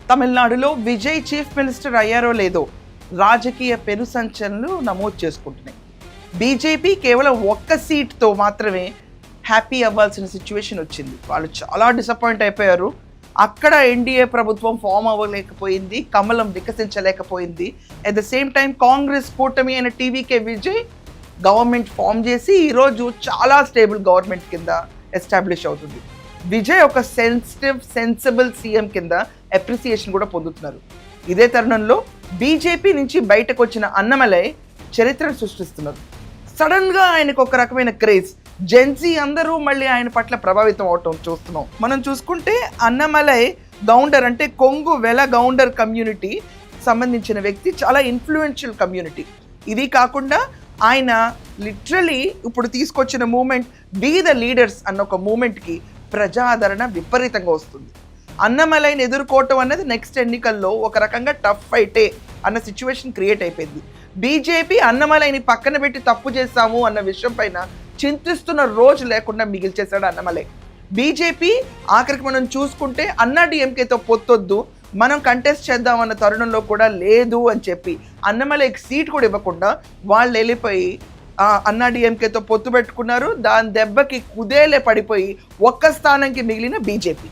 తమిళనాడులో Vijay chief minister అయ్యారో లేదో రాజకీయ పెను సంచలనాలు నమోదు చేసుకుంటున్నాయి. బీజేపీ కేవలం ఒక్క సీట్తో మాత్రమే హ్యాపీ అవ్వాల్సిన సిచ్యువేషన్ వచ్చింది. వాళ్ళు చాలా డిసప్పాయింట్ అయిపోయారు. అక్కడ ఎన్డీఏ ప్రభుత్వం ఫామ్ అవ్వలేకపోయింది, కమలం వికసించలేకపోయింది. At the same time Congress కూటమి అయిన టీవీకే విజయ్ గవర్నమెంట్ ఫామ్ చేసి ఈరోజు చాలా స్టేబుల్ గవర్నమెంట్ కింద ఎస్టాబ్లిష్ అవుతుంది. విజయ్ ఒక సెన్సిబుల్ సీఎం కింద అప్రిసియేషన్ కూడా పొందుతున్నారు. ఇదే తరుణంలో బీజేపీ నుంచి బయటకు వచ్చిన అన్నమలై చరిత్రను సృష్టిస్తున్నారు. సడన్గా ఆయనకు ఒక రకమైన క్రేజ్, జెన్సీ అందరూ మళ్ళీ ఆయన పట్ల ప్రభావితం అవటం చూస్తున్నాం. మనం చూసుకుంటే అన్నమలై గౌండర్ అంటే కొంగు వెల గౌండర్ కమ్యూనిటీ సంబంధించిన వ్యక్తి, చాలా ఇన్ఫ్లుయెన్షియల్ కమ్యూనిటీ. ఇది కాకుండా ఆయన లిటరలీ ఇప్పుడు తీసుకొచ్చిన మూమెంట్ బీ ద లీడర్స్ అన్న ఒక మూమెంట్కి ప్రజాదరణ విపరీతంగా వస్తుంది. అన్నమలైని ఎదుర్కోవటం అన్నది నెక్స్ట్ ఎన్నికల్లో ఒక రకంగా టఫ్ ఫైటే అన్న సిచ్యువేషన్ క్రియేట్ అయిపోయింది. బీజేపీ అన్నమలైని పక్కన పెట్టి తప్పు చేశాము అన్న విషయం పైన చింతిస్తున్న రోజు లేకుండా మిగిల్చేశాడు అన్నమలై. బీజేపీ ఆఖరికి మనం చూసుకుంటే అన్నా డిఎంకేతో పొత్తొద్దు, మనం కంటెస్ట్ చేద్దామన్న తరుణంలో కూడా లేదు అని చెప్పి అన్నమలైకి సీట్ కూడా ఇవ్వకుండా వాళ్ళు వెళ్ళిపోయి అన్నా డిఎంకేతో పొత్తు పెట్టుకున్నారు. దాని దెబ్బకి కుదేలే పడిపోయి ఒక్క స్థానంకి మిగిలిన బీజేపీ.